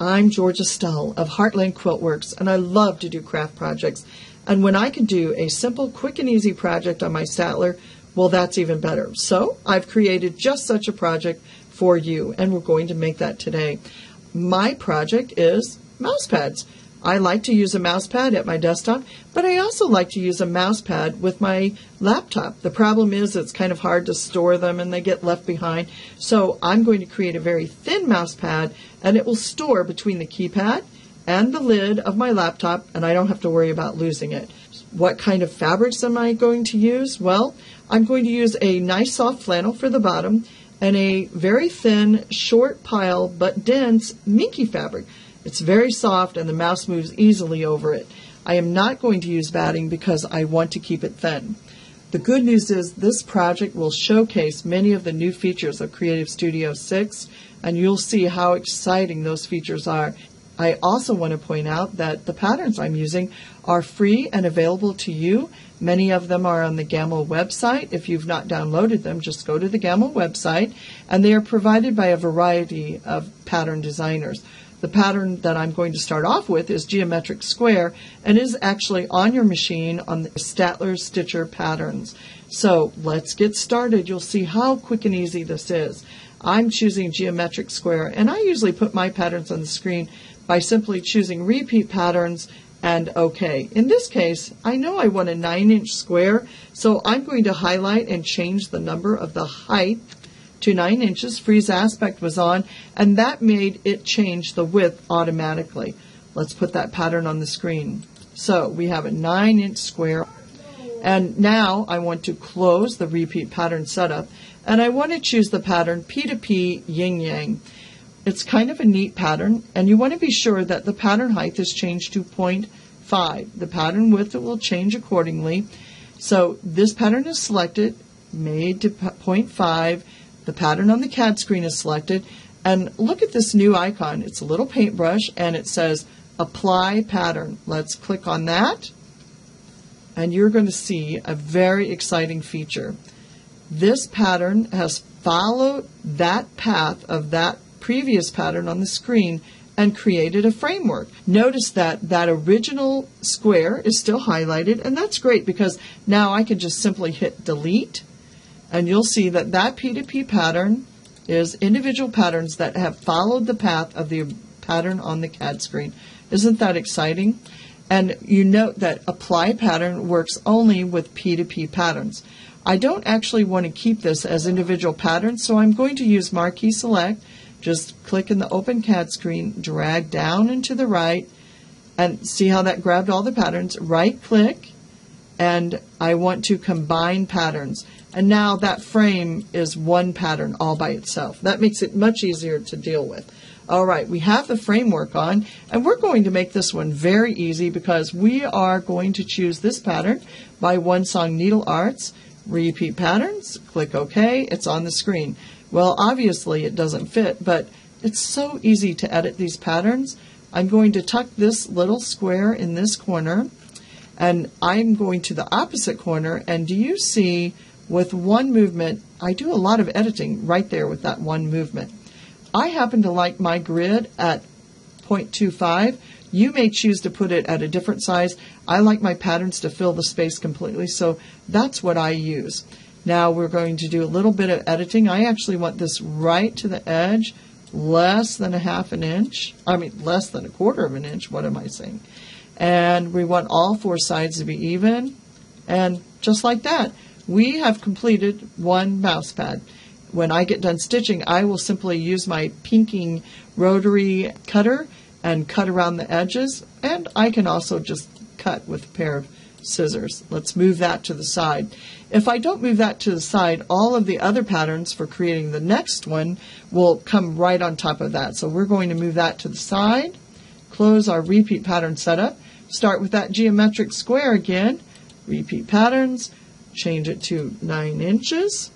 I'm Georgia Stull of Heartland Quilt Works, and I love to do craft projects. And when I can do a simple, quick and easy project on my Statler, well, that's even better. So I've created just such a project for you, and we're going to make that today. My project is mousepads. I like to use a mousepad at my desktop, but I also like to use a mousepad with my laptop. The problem is it's kind of hard to store them and they get left behind. So I'm going to create a very thin mousepad, and it will store between the keypad and the lid of my laptop, and I don't have to worry about losing it. What kind of fabrics am I going to use? Well, I'm going to use a nice soft flannel for the bottom and a very thin, short pile but dense minky fabric. It's very soft and the mouse moves easily over it. I am not going to use batting because I want to keep it thin. The good news is this project will showcase many of the new features of Creative Studio 6, and you'll see how exciting those features are. I also want to point out that the patterns I'm using are free and available to you. Many of them are on the Gamma website. If you've not downloaded them, just go to the Gamma website, and they are provided by a variety of pattern designers. The pattern that I'm going to start off with is Geometric Square, and is actually on your machine on the Statler Stitcher patterns. So let's get started. You'll see how quick and easy this is. I'm choosing Geometric Square, and I usually put my patterns on the screen by simply choosing Repeat Patterns and OK. In this case, I know I want a 9-inch square, so I'm going to highlight and change the number of the height to 9 inches. Freeze aspect was on, and that made it change the width automatically. Let's put that pattern on the screen. So we have a 9-inch square, and now I want to close the repeat pattern setup, and I want to choose the pattern P2P Yin Yang. It's kind of a neat pattern, and you want to be sure that the pattern height is changed to 0.5. The pattern width will change accordingly. So this pattern is selected, made to 0.5. The pattern on the CAD screen is selected, and look at this new icon. It's a little paintbrush, and it says Apply Pattern. Let's click on that, and you're going to see a very exciting feature. This pattern has followed that path of that previous pattern on the screen and created a framework. Notice that that original square is still highlighted, and that's great because now I can just simply hit Delete. And you'll see that that P2P pattern is individual patterns that have followed the path of the pattern on the CAD screen. Isn't that exciting? And you note that Apply Pattern works only with P2P patterns. I don't actually want to keep this as individual patterns, so I'm going to use Marquee Select. Just click in the Open CAD screen, drag down and to the right, and see how that grabbed all the patterns. Right-click, and I want to combine patterns. And now that frame is one pattern all by itself. That makes it much easier to deal with. All right, we have the framework on, and we're going to make this one very easy because we are going to choose this pattern by One Song Needle Arts. Repeat Patterns, click OK, it's on the screen. Well, obviously it doesn't fit, but it's so easy to edit these patterns. I'm going to tuck this little square in this corner, and I'm going to the opposite corner, and do you see with one movement, I do a lot of editing right there with that one movement. I happen to like my grid at 0.25. You may choose to put it at a different size. I like my patterns to fill the space completely, so that's what I use. Now we're going to do a little bit of editing. I actually want this right to the edge, less than a half an inch. Less than a quarter of an inch. What am I saying? And we want all four sides to be even. And just like that, we have completed one mousepad. When I get done stitching, I will simply use my pinking rotary cutter and cut around the edges, and I can also just cut with a pair of scissors. Let's move that to the side. If I don't move that to the side, all of the other patterns for creating the next one will come right on top of that. So we're going to move that to the side, close our repeat pattern setup, start with that geometric square again, repeat patterns, change it to 9 inches,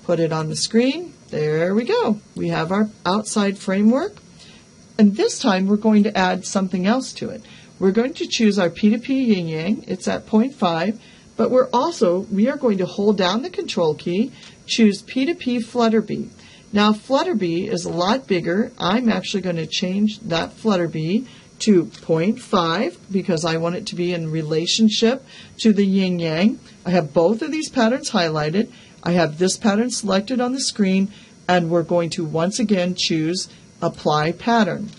put it on the screen. There we go. We have our outside framework. And this time we're going to add something else to it. We're going to choose our P2P Yin Yang. It's at 0.5, but we are going to hold down the Control key, choose P2P Flutter Beat. Now Flutterbee is a lot bigger. I'm actually going to change that Flutterbee to 0.5 because I want it to be in relationship to the yin yang. I have both of these patterns highlighted. I have this pattern selected on the screen, and we're going to once again choose Apply Pattern.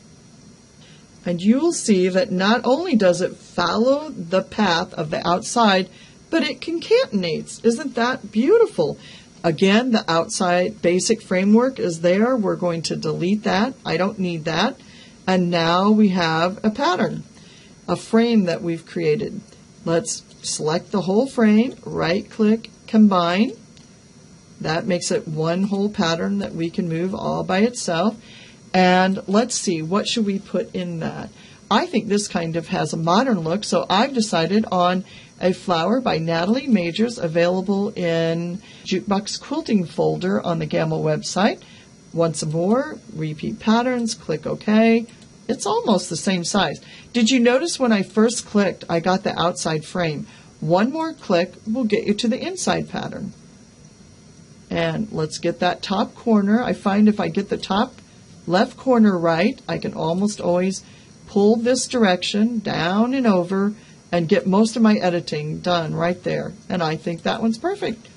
And you will see that not only does it follow the path of the outside, but it concatenates. Isn't that beautiful? Again, the outside basic framework is there. We're going to delete that. I don't need that. And now we have a pattern, a frame that we've created. Let's select the whole frame, right-click, Combine. That makes it one whole pattern that we can move all by itself. And let's see, what should we put in that? I think this kind of has a modern look, so I've decided on a flower by Natalie Majors, available in Jukebox Quilting folder on the Gamma website. Once more, repeat patterns, click OK. It's almost the same size. Did you notice when I first clicked, I got the outside frame? One more click will get you to the inside pattern. And let's get that top corner. I find if I get the top left corner right, I can almost always pull this direction down and over and get most of my editing done right there. And I think that one's perfect.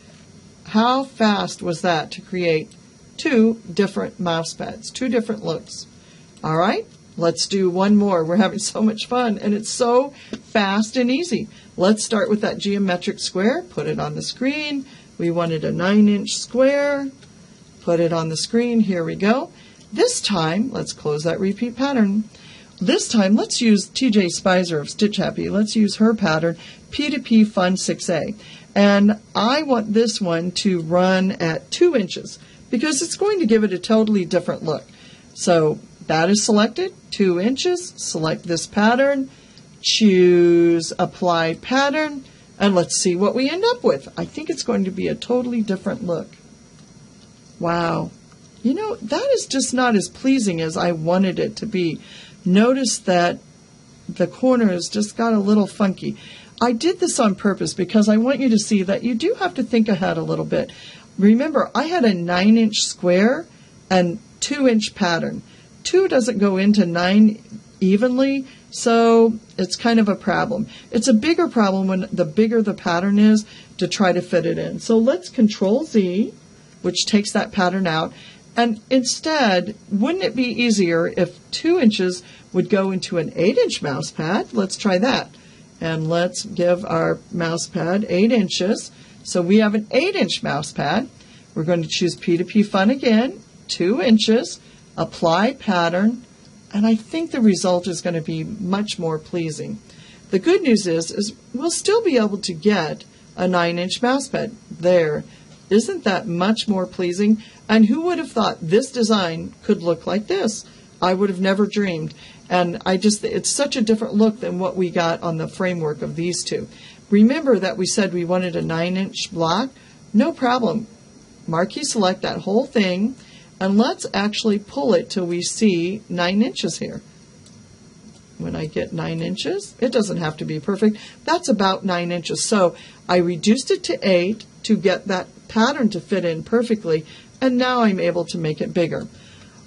How fast was that to create two different mouse pads, two different looks? All right, let's do one more. We're having so much fun, and it's so fast and easy. Let's start with that geometric square, put it on the screen. We wanted a 9-inch square, put it on the screen. Here we go. This time, let's close that repeat pattern. This time, let's use TJ Spicer of Stitch Happy. Let's use her pattern, P2P Fun 6A. And I want this one to run at 2 inches because it's going to give it a totally different look. So that is selected, 2 inches. Select this pattern, choose Apply Pattern, and let's see what we end up with. I think it's going to be a totally different look. Wow. You know, that is just not as pleasing as I wanted it to be. Notice that the corners just got a little funky. I did this on purpose because I want you to see that you do have to think ahead a little bit. Remember, I had a 9-inch square and 2-inch pattern. 2 doesn't go into 9 evenly, so it's kind of a problem. It's a bigger problem when the bigger the pattern is to try to fit it in. So let's Control Z, which takes that pattern out. And instead, wouldn't it be easier if 2 inches would go into an 8-inch mouse pad? Let's try that. And let's give our mouse pad 8 inches. So we have an 8-inch mouse pad. We're going to choose P2P Fun again, 2 inches, Apply Pattern, and I think the result is going to be much more pleasing. The good news is we'll still be able to get a 9-inch mouse pad there. Isn't that much more pleasing? And who would have thought this design could look like this? I would have never dreamed. And it's such a different look than what we got on the framework of these two. Remember that we said we wanted a 9-inch block? No problem. Marquee select that whole thing, and let's actually pull it till we see 9 inches here. When I get 9 inches, it doesn't have to be perfect. That's about 9 inches. So I reduced it to 8 to get that pattern to fit in perfectly, and now I'm able to make it bigger.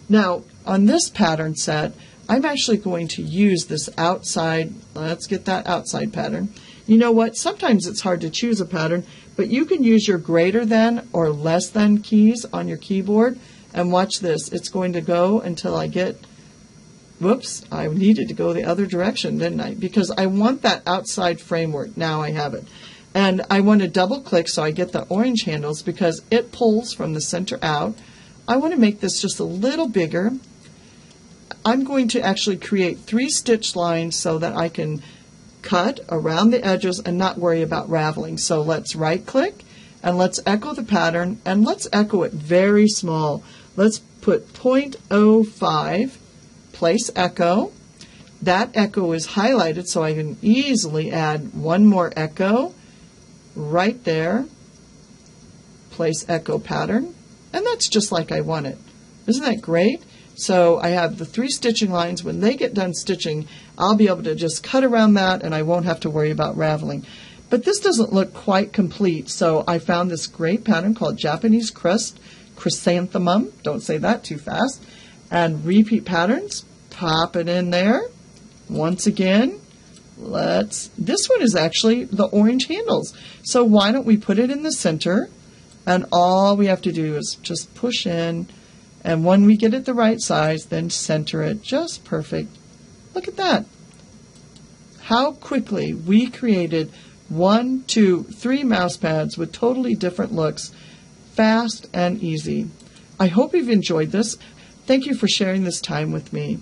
Now, on this pattern set, I'm actually going to use this outside. Let's get that outside pattern. You know what? Sometimes it's hard to choose a pattern, but you can use your greater than or less than keys on your keyboard. And watch this. It's going to go until I get, whoops, I needed to go the other direction, didn't I? Because I want that outside framework. Now I have it. And I want to double click so I get the orange handles because it pulls from the center out. I want to make this just a little bigger. I'm going to actually create 3 stitch lines so that I can cut around the edges and not worry about raveling. So let's right click and let's echo the pattern, and let's echo it very small. Let's put 0.05, place echo. That echo is highlighted so I can easily add one more echo right there. Place echo pattern, and that's just like I want it. Isn't that great? So I have the 3 stitching lines. When they get done stitching, I'll be able to just cut around that and I won't have to worry about raveling. But this doesn't look quite complete, so I found this great pattern called Japanese Crest chrysanthemum, don't say that too fast, and repeat patterns, pop it in there. Once again, this one is actually the orange handles. So why don't we put it in the center, and all we have to do is just push in, and when we get it the right size, then center it just perfect. Look at that. How quickly we created 1, 2, 3 mouse pads with totally different looks, fast and easy. I hope you've enjoyed this. Thank you for sharing this time with me.